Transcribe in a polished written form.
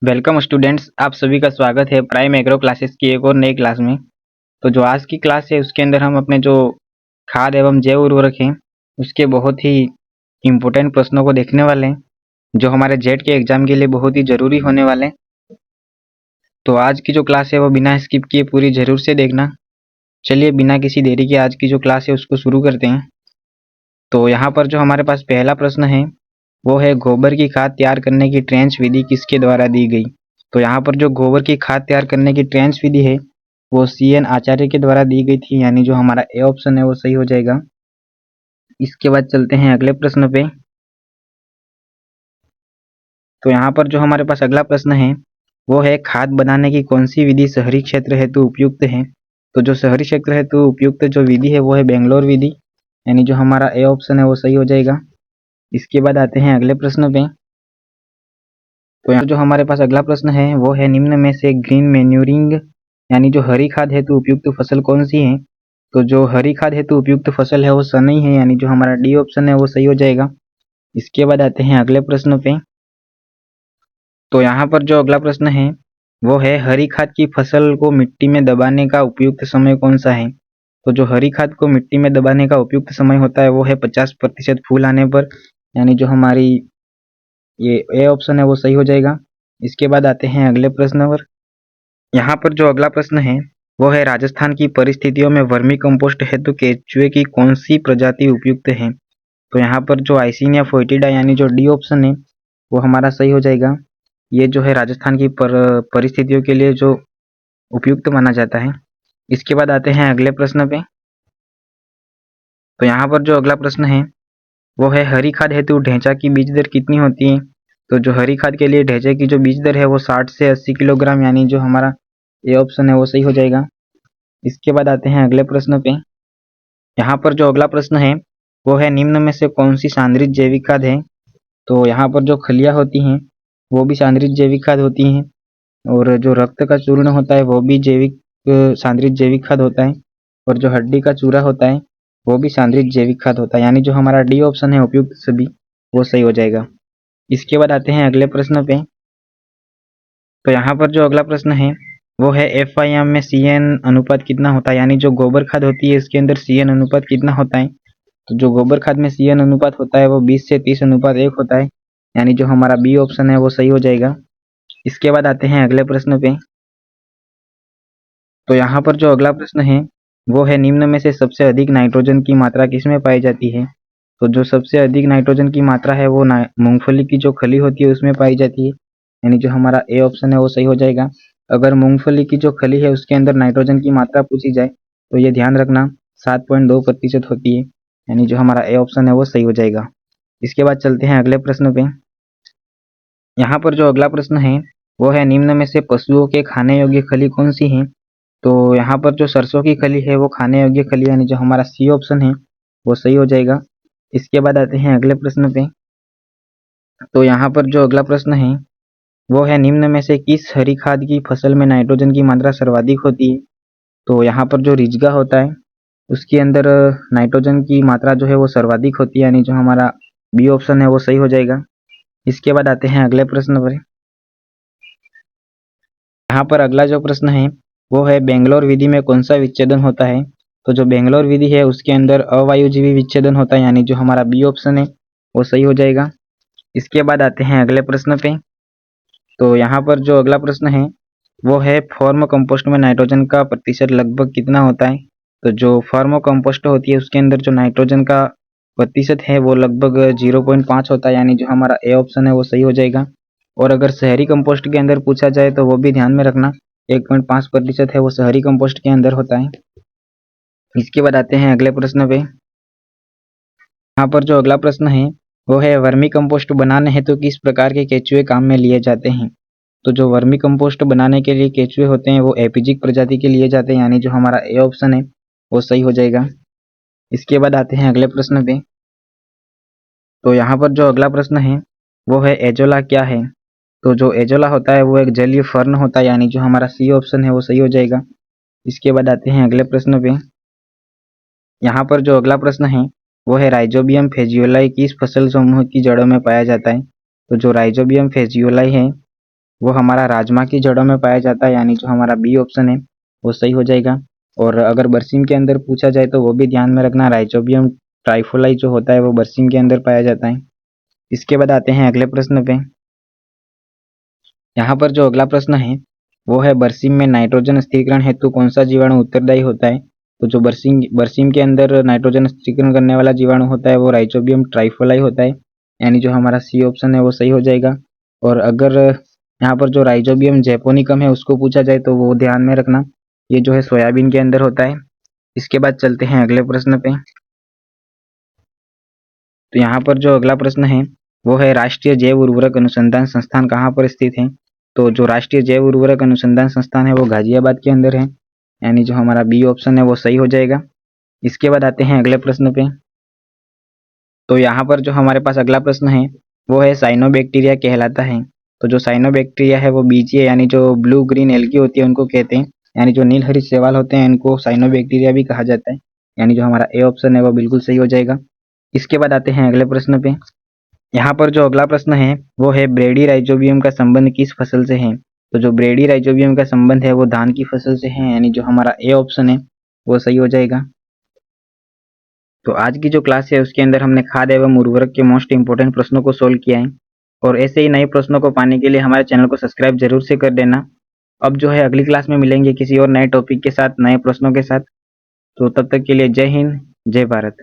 Welcome students, आप सभी का स्वागत है प्राइम एग्रो क्लासेस की एक और नई क्लास में। तो जो आज की क्लास है उसके अंदर हम अपने जो खाद एवं जैव उर्वरक हैं उसके बहुत ही इम्पोर्टेंट प्रश्नों को देखने वाले हैं जो हमारे जेट के एग्जाम के लिए बहुत ही ज़रूरी होने वाले हैं। तो आज की जो क्लास है वो बिना स्किप किए पूरी ज़रूर से देखना। चलिए बिना किसी देरी के आज की जो क्लास है उसको शुरू करते हैं। तो यहाँ पर जो हमारे पास पहला प्रश्न है वो है गोबर की खाद तैयार करने की ट्रेंच विधि किसके द्वारा दी गई। तो यहाँ पर जो गोबर की खाद तैयार करने की ट्रेंच विधि है वो CN आचार्य के द्वारा दी गई थी, यानी जो हमारा ए ऑप्शन है वो सही हो जाएगा। इसके बाद चलते हैं अगले प्रश्न पे। तो यहाँ पर जो हमारे पास अगला प्रश्न है वो है खाद बनाने की कौन सी विधि शहरी क्षेत्र हेतु उपयुक्त है। तो जो शहरी क्षेत्र हेतु उपयुक्त जो विधि है वो है बेंगलोर विधि, यानी जो हमारा ए ऑप्शन है वो सही हो जाएगा। इसके बाद आते हैं अगले प्रश्न पे। तो यहाँ जो हमारे पास अगला प्रश्न है वो है निम्न में से ग्रीन मैन्यूरिंग यानी जो हरी खाद हेतु उपयुक्त फसल कौन सी है। तो जो हरी खाद हेतु उपयुक्त फसल है वो सनई है, यानी जो हमारा डी ऑप्शन है वो सही हो जाएगा। इसके बाद आते हैं अगले प्रश्न पे। तो यहाँ पर जो अगला प्रश्न है वो है हरी खाद की फसल को मिट्टी में दबाने का उपयुक्त समय कौन सा है। तो जो हरी खाद को मिट्टी में दबाने का उपयुक्त समय होता है वो है 50% फूल आने पर, यानी जो हमारी ये ए ऑप्शन है वो सही हो जाएगा। इसके बाद आते हैं अगले प्रश्न पर। यहाँ पर जो अगला प्रश्न है वो है राजस्थान की परिस्थितियों में वर्मी कंपोस्ट हेतु केचुए की कौन सी प्रजाति उपयुक्त है। तो यहाँ पर जो आइसिनिया फोइटिडा यानी जो डी ऑप्शन है वो हमारा सही हो जाएगा। ये जो है राजस्थान की परिस्थितियों के लिए जो उपयुक्त माना जाता है। इसके बाद आते हैं अगले प्रश्न पे। तो यहाँ पर जो अगला प्रश्न है वो है हरी खाद हेतु ढैंचा की बीज दर कितनी होती है। तो जो हरी खाद के लिए ढैंचे की जो बीज दर है वो 60 से 80 किलोग्राम, यानी जो हमारा ये ऑप्शन है वो सही हो जाएगा। इसके बाद आते हैं अगले प्रश्न पे। यहाँ पर जो अगला प्रश्न है वो है निम्न में से कौन सी सांद्रित जैविक खाद है। तो यहाँ पर जो खलियाँ होती हैं वो भी सांद्रित जैविक खाद होती हैं, और जो रक्त का चूर्ण होता है वो भी सांद्रित जैविक खाद होता है, और जो हड्डी का चूरा होता है वो भी सांद्रित जैविक खाद होता है, यानी जो हमारा डी ऑप्शन है उपयुक्त सभी वो सही हो जाएगा। इसके बाद आते हैं अगले प्रश्न पे। तो यहाँ पर जो अगला प्रश्न है वो है FIM में CN अनुपात कितना होता है, यानी जो गोबर खाद होती है इसके अंदर CN अनुपात कितना होता है। तो जो गोबर खाद में CN अनुपात होता है वो 20 से 30 अनुपात 1 होता है, यानी जो हमारा बी ऑप्शन है वो सही हो जाएगा। इसके बाद आते हैं अगले प्रश्न पे। तो यहाँ पर जो अगला प्रश्न है वो है निम्न में से सबसे अधिक नाइट्रोजन की मात्रा किसमें पाई जाती है। तो जो सबसे अधिक नाइट्रोजन की मात्रा है वो मूंगफली की जो खली होती है उसमें पाई जाती है, यानी जो हमारा ए ऑप्शन है वो सही हो जाएगा। अगर मूंगफली की जो खली है उसके अंदर नाइट्रोजन की मात्रा पूछी जाए तो ये ध्यान रखना 7.2% होती है, यानी जो हमारा ए ऑप्शन है वो सही हो जाएगा। इसके बाद चलते हैं अगले प्रश्न पे। यहाँ पर जो अगला प्रश्न है वो है निम्न में से पशुओं के खाने योग्य खली कौन सी है। तो यहाँ पर जो सरसों की खली है वो खाने योग्य खली, यानी जो हमारा सी ऑप्शन है वो सही हो जाएगा। इसके बाद आते हैं अगले प्रश्न पे। तो यहाँ पर जो अगला प्रश्न है वो है निम्न में से किस हरी खाद की फसल में नाइट्रोजन की मात्रा सर्वाधिक होती है। तो यहाँ पर जो रिजगा होता है उसके अंदर नाइट्रोजन की मात्रा जो है वो सर्वाधिक होती है, यानी जो हमारा बी ऑप्शन है वो सही हो जाएगा। इसके बाद आते हैं अगले प्रश्न पर। यहाँ पर अगला जो प्रश्न है वो है बेंगलोर विधि में कौन सा विच्छेदन होता है। तो जो बेंगलोर विधि है उसके अंदर अवायुजीवी विच्छेदन होता है, यानी जो हमारा बी ऑप्शन है वो सही हो जाएगा। इसके बाद आते हैं अगले प्रश्न पे। तो यहाँ पर जो अगला प्रश्न है वो है फॉर्म कंपोस्ट में नाइट्रोजन का प्रतिशत लगभग कितना होता है। तो जो फॉर्म कंपोस्ट होती है उसके अंदर जो नाइट्रोजन का प्रतिशत है वो लगभग 0.5 होता है, यानी जो हमारा ए ऑप्शन है वो सही हो जाएगा। और अगर शहरी कंपोस्ट के अंदर पूछा जाए तो वो भी ध्यान में रखना 1.5% है वो शहरी कंपोस्ट के अंदर होता है। इसके बाद आते हैं अगले प्रश्न पे। यहाँ पर जो अगला प्रश्न है वो है वर्मी कंपोस्ट बनाने हेतु किस प्रकार के केचुए काम में लिए जाते हैं। तो जो वर्मी कंपोस्ट बनाने के लिए केचुए होते हैं वो एपिजिक प्रजाति के लिए जाते हैं, यानी जो हमारा ए ऑप्शन है वो सही हो जाएगा। इसके बाद आते हैं अगले प्रश्न पे। तो यहाँ पर जो अगला प्रश्न है वो है एजोला क्या है। तो जो एजोला होता है वो एक जलीय फर्न होता है, यानी जो हमारा सी ऑप्शन है वो सही हो जाएगा। इसके बाद आते हैं अगले प्रश्न पे। यहाँ पर जो अगला प्रश्न है वो है राइजोबियम फेजियोलाई किस फसल समूह की जड़ों में पाया जाता है। तो जो राइजोबियम फेजियोलाई है वो हमारा राजमा की जड़ों में पाया जाता है, यानी जो हमारा बी ऑप्शन है वो सही हो जाएगा। और अगर बरसीम के अंदर पूछा जाए तो वो भी ध्यान में रखना, राइजोबियम ट्राइफोलाई जो होता है वो बरसीम के अंदर पाया जाता है। इसके बाद आते हैं अगले प्रश्न पे। यहाँ पर जो अगला प्रश्न है वो है बरसीम में नाइट्रोजन स्थिरीकरण हेतु कौन सा जीवाणु उत्तरदायी होता है। तो जो बरसीम के अंदर नाइट्रोजन स्थिरीकरण करने वाला जीवाणु होता है वो राइजोबियम ट्राइफोलाई होता है, यानी जो हमारा सी ऑप्शन है वो सही हो जाएगा। और अगर यहाँ पर जो राइजोबियम जैपोनिकम है उसको पूछा जाए तो वो ध्यान में रखना, ये जो है सोयाबीन के अंदर होता है। इसके बाद चलते हैं अगले प्रश्न पे। तो यहाँ पर जो अगला प्रश्न है वो है राष्ट्रीय जैव उर्वरक अनुसंधान संस्थान कहाँ पर स्थित है। तो जो राष्ट्रीय जैव उर्वरक अनुसंधान संस्थान है वो गाजियाबाद के अंदर है, यानी जो हमारा बी ऑप्शन है वो सही हो जाएगा। इसके बाद आते हैं अगले प्रश्न पे। तो यहाँ पर जो हमारे पास अगला प्रश्न है वो है साइनोबैक्टीरिया कहलाता है। तो जो साइनोबैक्टीरिया है वो बीजीय यानी जो ब्लू ग्रीन एल्गी होती है उनको कहते हैं, यानी जो नील हरित शैवाल होते हैं इनको साइनोबैक्टीरिया भी कहा जाता है, यानी जो हमारा ए ऑप्शन है वो बिल्कुल सही हो जाएगा। इसके बाद आते हैं अगले प्रश्न पे। यहाँ पर जो अगला प्रश्न है वो है ब्रेडी राइजोबियम का संबंध किस फसल से है। तो जो ब्रेडी राइजोबियम का संबंध है वो धान की फसल से है, यानी जो हमारा ए ऑप्शन है वो सही हो जाएगा। तो आज की जो क्लास है उसके अंदर हमने खाद एवं उर्वरक के मोस्ट इंपोर्टेंट प्रश्नों को सोल्व किया है, और ऐसे ही नए प्रश्नों को पाने के लिए हमारे चैनल को सब्सक्राइब जरूर से कर देना। अब जो है अगली क्लास में मिलेंगे किसी और नए टॉपिक के साथ, नए प्रश्नों के साथ। तो तब तक के लिए जय हिंद, जय भारत।